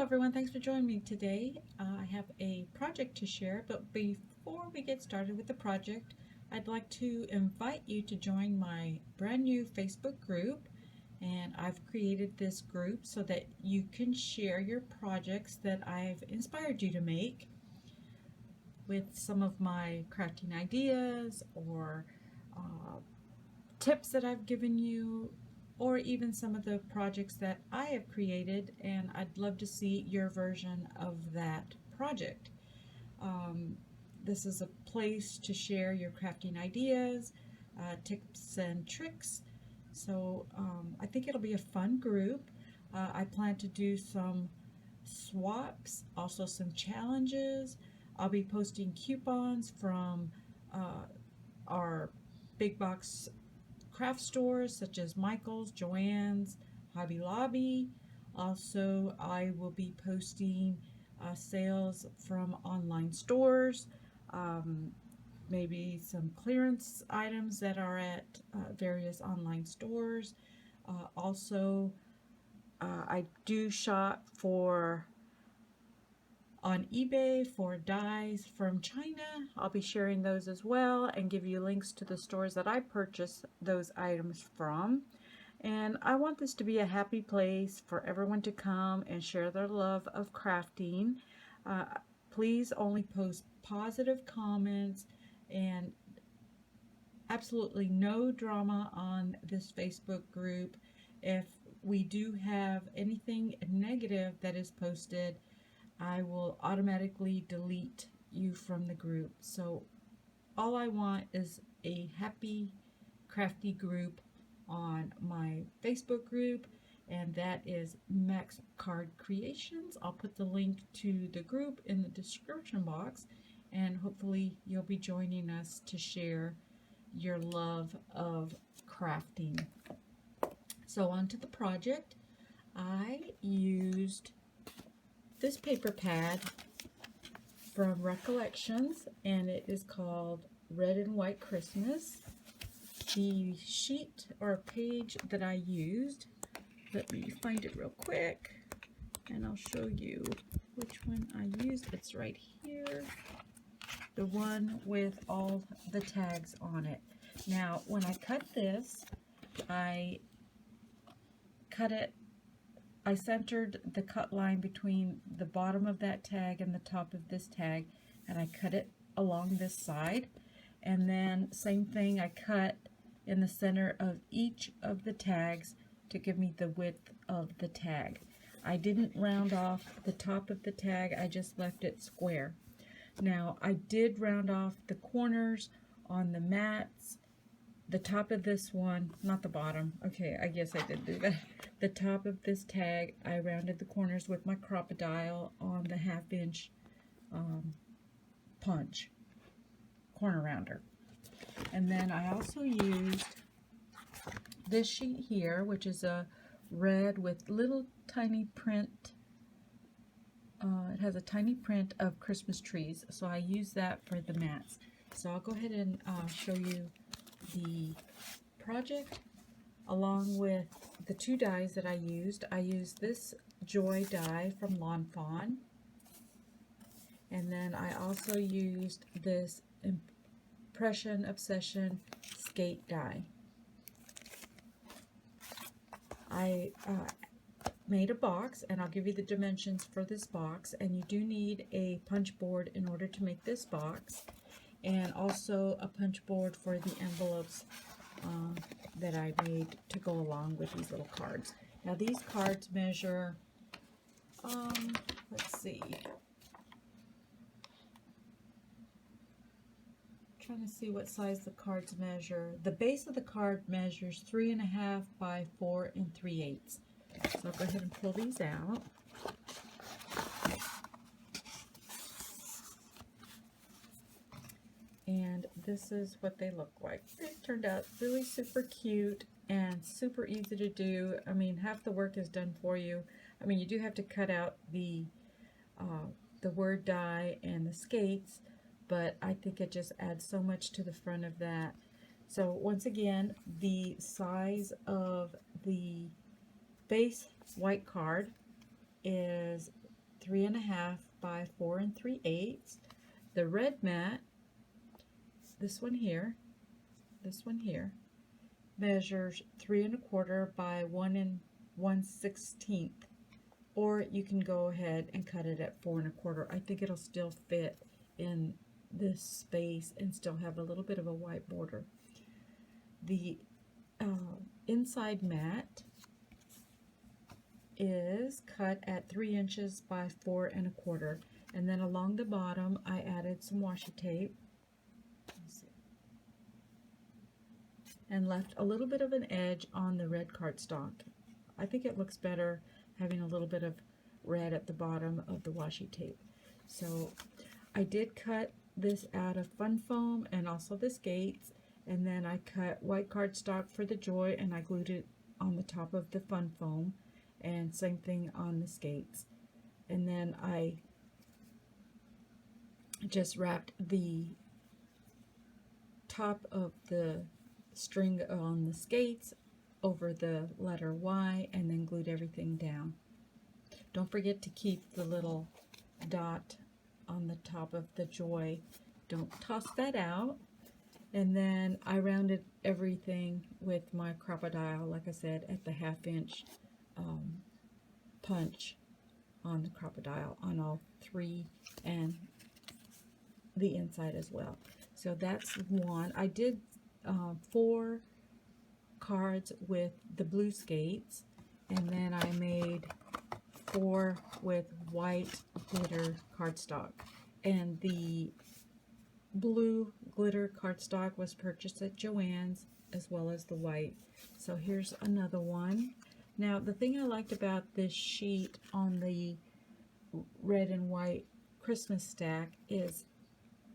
everyone, thanks for joining me today. I have a project to share, but before we get started with the project, I'd like to invite you to join my brand new Facebook group. And I've created this group so that you can share your projects that I've inspired you to make with some of my crafting ideas or tips that I've given you, or even some of the projects that I have created, and I'd love to see your version of that project. This is a place to share your crafting ideas, tips and tricks. So I think it'll be a fun group. I plan to do some swaps, also some challenges. I'll be posting coupons from our big box craft stores such as Michael's, Joann's, Hobby Lobby. Also, I will be posting sales from online stores, maybe some clearance items that are at various online stores. Also, I do shop on eBay for dies from China. I'll be sharing those as well and give you links to the stores that I purchase those items from. And I want this to be a happy place for everyone to come and share their love of crafting. Please only post positive comments and absolutely no drama on this Facebook group. If we do have anything negative that is posted, I will automatically delete you from the group. So all I want is a happy, crafty group on my Facebook group, and that is Max Card Creations. I'll put the link to the group in the description box, and hopefully you'll be joining us to share your love of crafting. So on to the project. I used this paper pad from Recollections, and it is called Red and White Christmas. The sheet or page that I used, let me find it real quick and I'll show you which one I used. It's right here, the one with all the tags on it. Now when I cut this, I centered the cut line between the bottom of that tag and the top of this tag, and I cut it along this side. And then same thing, I cut in the center of each of the tags to give me the width of the tag. I didn't round off the top of the tag, I just left it square. Now I did round off the corners on the mats. The top of this one, not the bottom, okay, I guess I did do that. The top of this tag, I rounded the corners with my crocodile on the 1/2 inch punch, corner rounder. And then I also used this sheet here, which is a red with little tiny print. It has a tiny print of Christmas trees, so I use that for the mats. So I'll go ahead and show you the project along with the two dies that I used. I used this Joy die from Lawn Fawn, and then I also used this Impression Obsession skate die. I made a box, and I'll give you the dimensions for this box, and you do need a punch board in order to make this box, and also a punch board for the envelopes that I made to go along with these little cards. Now these cards measure, let's see, trying to see what size the cards measure. The base of the card measures 3.5 by 4 3/8. So I'll go ahead and pull these out. And this is what they look like. They turned out really super cute and super easy to do. I mean, half the work is done for you. I mean, you do have to cut out the word die and the skates, but I think it just adds so much to the front of that. So once again, the size of the base white card is 3.5 by 4 3/8. The red mat, this one here, measures 3 1/4 by 1 1/16. Or you can go ahead and cut it at 4 1/4. I think it'll still fit in this space and still have a little bit of a white border. The inside mat is cut at 3 inches by 4 1/4, and then along the bottom I added some washi tape and left a little bit of an edge on the red cardstock. I think it looks better having a little bit of red at the bottom of the washi tape. So I did cut this out of fun foam and also the skates, and then I cut white cardstock for the joy and I glued it on the top of the fun foam, and same thing on the skates. And then I just wrapped the top of the string on the skates over the letter Y and then glued everything down. Don't forget to keep the little dot on the top of the joy. Don't toss that out. And then I rounded everything with my crocodile, like I said, at the 1/2 inch punch on the crocodile on all 3 and the inside as well. So that's one. I did 4 cards with the blue skates, and then I made 4 with white glitter cardstock, and the blue glitter cardstock was purchased at Joann's as well as the white. So here's another one. Now the thing I liked about this sheet on the red and white Christmas stack is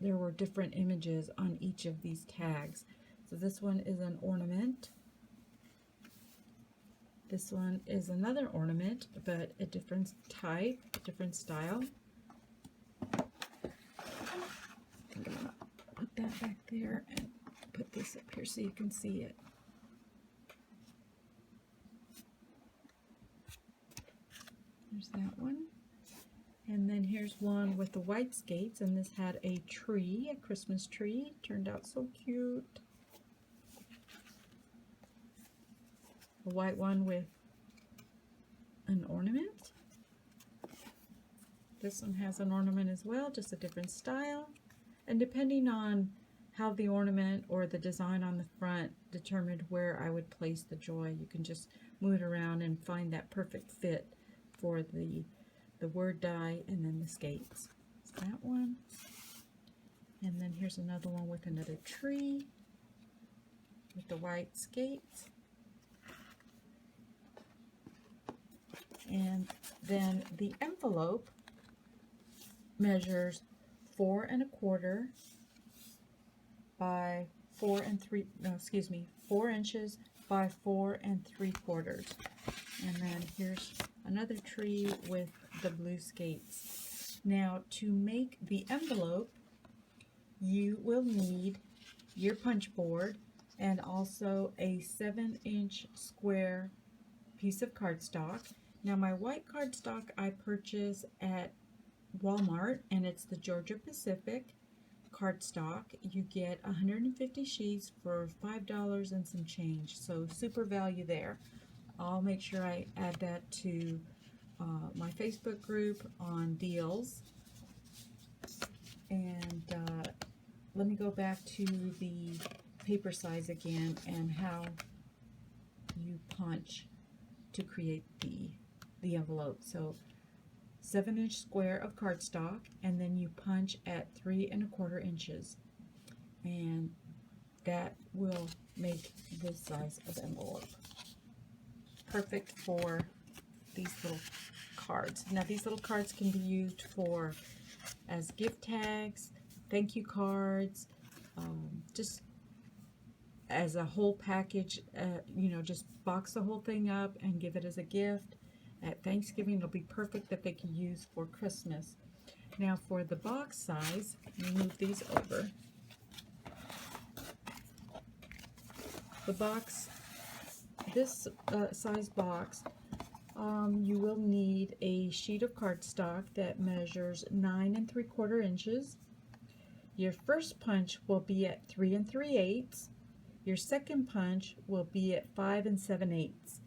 there were different images on each of these tags. So this one is an ornament. This one is another ornament, but a different type, a different style. I think I'm gonna put that back there and put this up here so you can see it. There's that one. And then here's one with the white skates, and this had a tree, a Christmas tree. Turned out so cute. A white one with an ornament. This one has an ornament as well, just a different style. And depending on how the ornament or the design on the front determined where I would place the joy, you can just move it around and find that perfect fit for the word die and then the skates. So that one. And then here's another one with another tree with the white skates. And then the envelope measures 4 1/4 by 4 inches by 4 3/4. And then here's another tree with the blue skates. Now to make the envelope, you will need your punch board and also a 7-inch square piece of cardstock. Now my white cardstock I purchased at Walmart, and it's the Georgia Pacific cardstock. You get 150 sheets for $5 and some change, so super value there. I'll make sure I add that to my Facebook group on deals. And let me go back to the paper size again and how you punch to create the envelope. So 7-inch square of cardstock, and then you punch at 3 1/4 inches, and that will make this size of envelope. Perfect for these little cards. Now these little cards can be used for as gift tags, thank you cards, just as a whole package. You know, just box the whole thing up and give it as a gift. At Thanksgiving, it'll be perfect that they can use for Christmas. Now for the box size, move these over. The box, this size box, you will need a sheet of cardstock that measures 9 3/4 inches. Your first punch will be at 3 3/8. Your second punch will be at 5 7/8.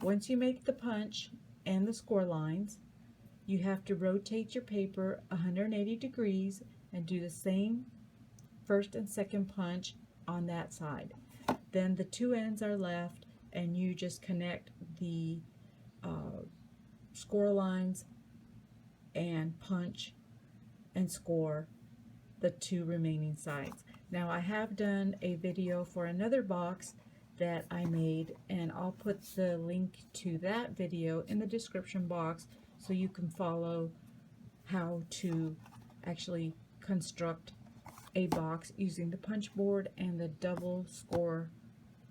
Once you make the punch and the score lines, you have to rotate your paper 180 degrees and do the same first and second punch on that side. Then the two ends are left and you just connect the score lines and punch and score the two remaining sides. Now I have done a video for another box that I made, and I'll put the link to that video in the description box so you can follow how to actually construct a box using the punch board and the double score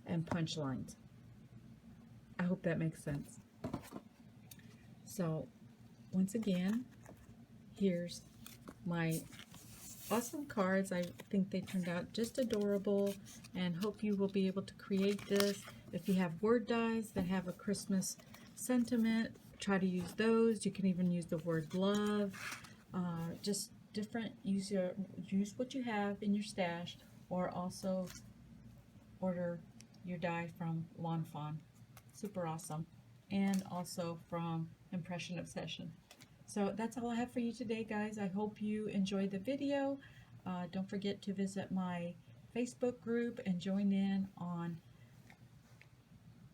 and punch lines. I hope that makes sense. So once again, here's my awesome cards. I think they turned out just adorable, and hope you will be able to create this. If you have word dies that have a Christmas sentiment, try to use those. You can even use the word love. Just different. Use what you have in your stash, or also order your die from Lawn Fawn. Super awesome. And also from Impression Obsession. So that's all I have for you today, guys. I hope you enjoyed the video. Don't forget to visit my Facebook group and join in on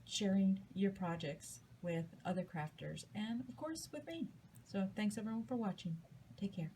sharing your projects with other crafters and, of course, with me. So thanks everyone for watching. Take care.